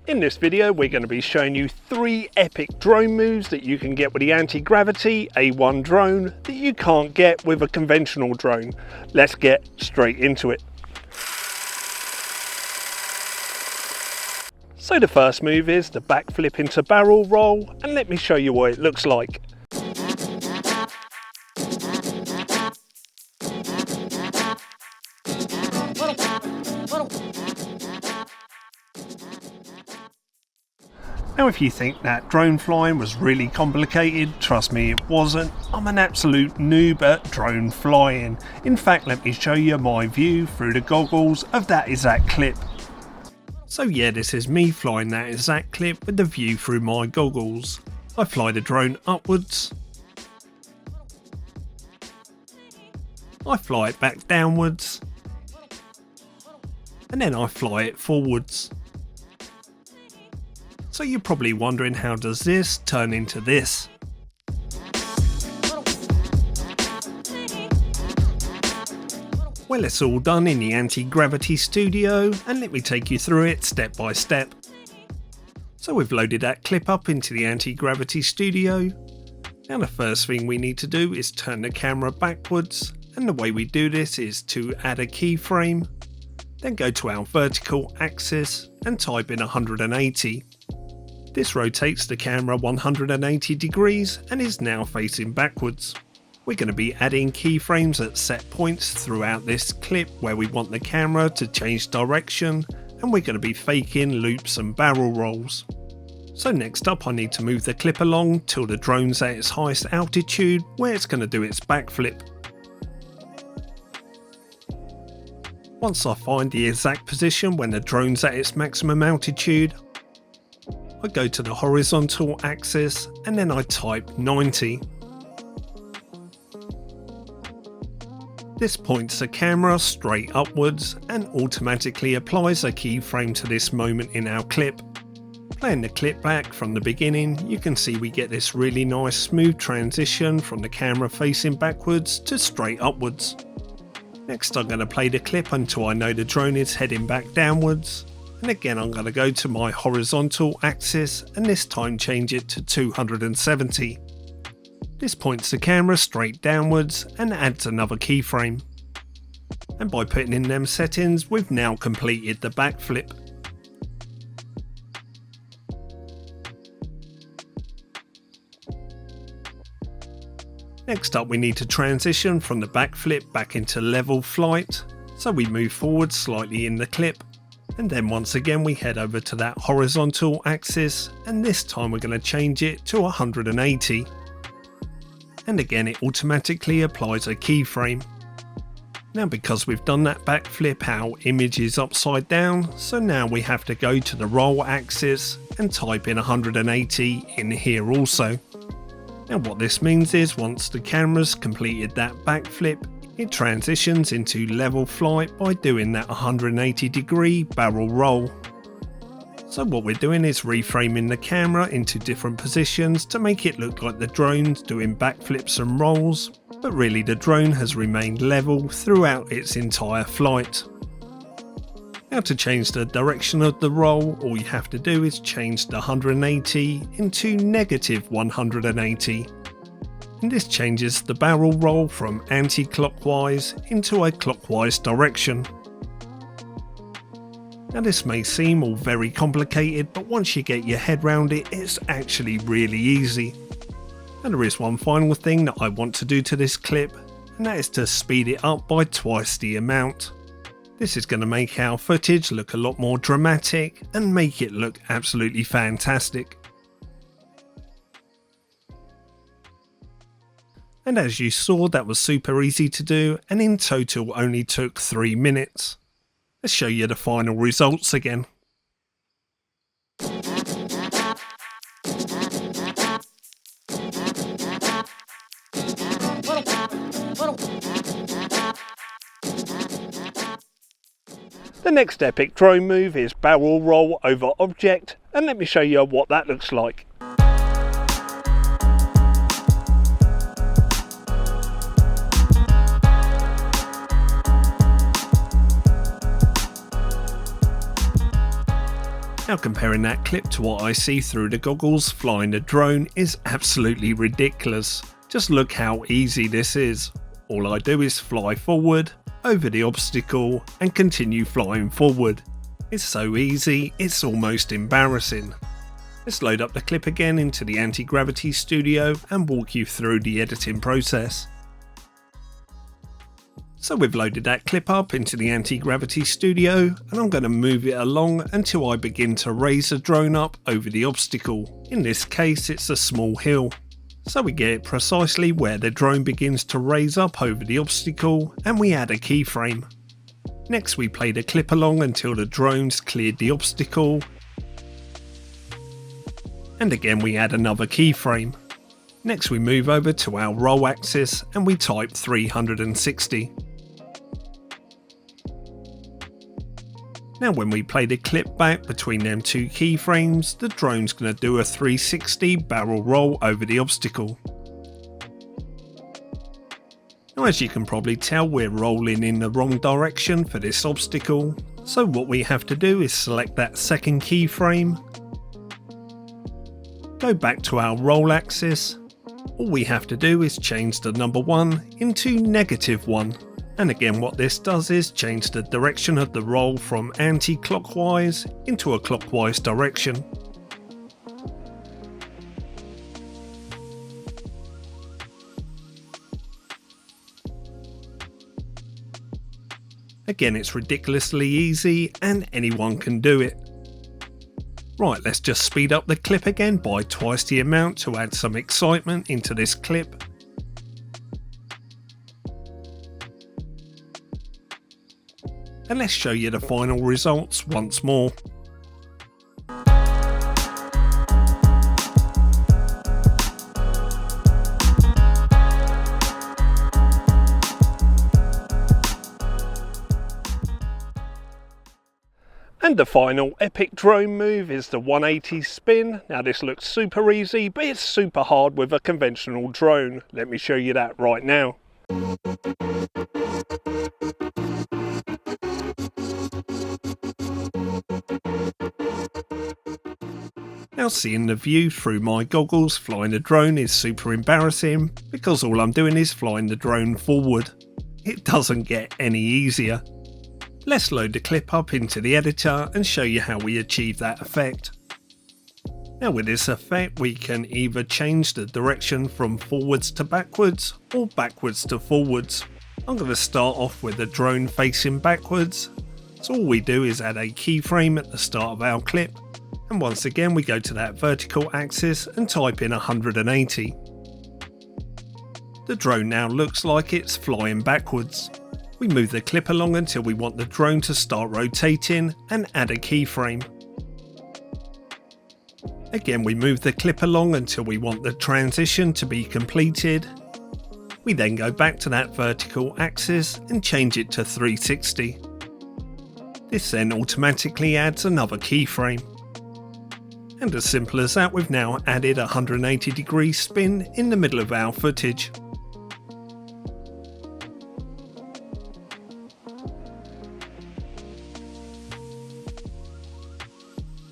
In this video we're going to be showing you 3 epic drone moves that you can get with the Antigravity A1 drone that you can't get with a conventional drone. Let's get straight into it. So the first move is the backflip into barrel roll, and let me show you what it looks like. Now if you think that drone flying was really complicated, trust me it wasn't. I'm an absolute noob at drone flying. In fact, let me show you my view through the goggles of that exact clip. So yeah, this is me flying that exact clip with the view through my goggles. I fly the drone upwards. I fly it back downwards. And then I fly it forwards. So you're probably wondering, how does this turn into this? Well, it's all done in the Antigravity Studio, and let me take you through it step by step. So we've loaded that clip up into the Antigravity Studio. Now the first thing we need to do is turn the camera backwards, and the way we do this is to add a keyframe, then go to our vertical axis and type in 180. This rotates the camera 180 degrees and is now facing backwards. We're going to be adding keyframes at set points throughout this clip where we want the camera to change direction, and we're going to be faking loops and barrel rolls. So next up I need to move the clip along till the drone's at its highest altitude where it's going to do its backflip. Once I find the exact position when the drone's at its maximum altitude, I go to the horizontal axis and then I type 90. This points the camera straight upwards and automatically applies a keyframe to this moment in our clip. Playing the clip back from the beginning, you can see we get this really nice smooth transition from the camera facing backwards to straight upwards. Next I'm going to play the clip until I know the drone is heading back downwards. And again I'm going to go to my horizontal axis and this time change it to 270. This points the camera straight downwards and adds another keyframe. And by putting in them settings, we've now completed the backflip. Next up we need to transition from the backflip back into level flight. So we move forward slightly in the clip. And then once again we head over to that horizontal axis, and this time we're going to change it to 180. And again it automatically applies a keyframe. Now because we've done that backflip, our image is upside down, so now we have to go to the roll axis and type in 180 in here also. Now what this means is once the camera's completed that backflip, it transitions into level flight by doing that 180 degree barrel roll. So what we're doing is reframing the camera into different positions to make it look like the drone's doing backflips and rolls, but really the drone has remained level throughout its entire flight. Now to change the direction of the roll, all you have to do is change the 180 into negative 180. And this changes the barrel roll from anti-clockwise into a clockwise direction. Now this may seem all very complicated, but once you get your head around it, it's actually really easy. And there is one final thing that I want to do to this clip, and that is to speed it up by twice the amount. This is going to make our footage look a lot more dramatic and make it look absolutely fantastic. And as you saw, that was super easy to do and in total only took 3 minutes. Let's show you the final results again. The next epic drone move is barrel roll over object, and let me show you what that looks like. Now comparing that clip to what I see through the goggles flying the drone is absolutely ridiculous. Just look how easy this is. All I do is fly forward, over the obstacle and continue flying forward. It's so easy, it's almost embarrassing. Let's load up the clip again into the Antigravity Studio and walk you through the editing process. So we've loaded that clip up into the Antigravity Studio and I'm going to move it along until I begin to raise the drone up over the obstacle. In this case it's a small hill. So we get it precisely where the drone begins to raise up over the obstacle and we add a keyframe. Next we play the clip along until the drone's cleared the obstacle. And again we add another keyframe. Next we move over to our roll axis and we type 360. Now when we play the clip back between them two keyframes, the drone's going to do a 360 barrel roll over the obstacle. Now as you can probably tell, we're rolling in the wrong direction for this obstacle, so what we have to do is select that second keyframe, go back to our roll axis. All we have to do is change the number 1 into -1. And again what this does is change the direction of the roll from anti-clockwise into a clockwise direction. Again it's ridiculously easy and anyone can do it. Right, let's just speed up the clip again by twice the amount to add some excitement into this clip. And let's show you the final results once more. And the final epic drone move is the 180 spin. Now this looks super easy, but it's super hard with a conventional drone. Let me show you that right now. Now seeing the view through my goggles flying the drone is super embarrassing because all I'm doing is flying the drone forward. It doesn't get any easier. Let's load the clip up into the editor and show you how we achieve that effect. Now with this effect we can either change the direction from forwards to backwards or backwards to forwards. I'm going to start off with the drone facing backwards. So all we do is add a keyframe at the start of our clip. And once again we go to that vertical axis and type in 180. The drone now looks like it's flying backwards. We move the clip along until we want the drone to start rotating and add a keyframe. Again we move the clip along until we want the transition to be completed. We then go back to that vertical axis and change it to 360. This then automatically adds another keyframe. And as simple as that, we've now added a 180-degree spin in the middle of our footage.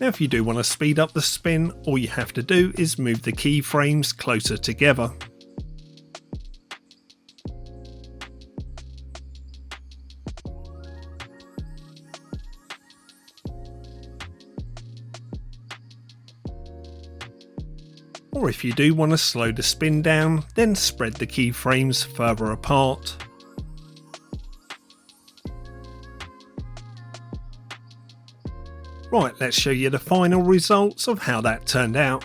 Now if you do want to speed up the spin, all you have to do is move the keyframes closer together. Or if you do want to slow the spin down, then spread the keyframes further apart. Right, let's show you the final results of how that turned out.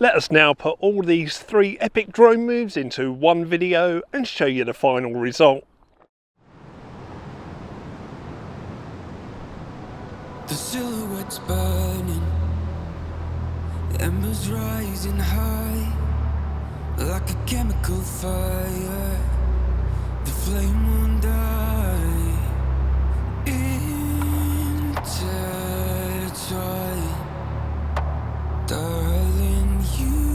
Let us now put all these 3 epic drone moves into one video and show you the final result. The silhouette's burning, the embers rising high, like a chemical fire, the flame won't die, intertwined, darling, you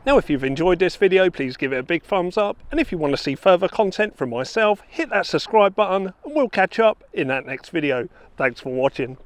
Now if you've enjoyed this video, please give it a big thumbs up, and if you want to see further content from myself, hit that subscribe button and we'll catch up in that next video. Thanks for watching.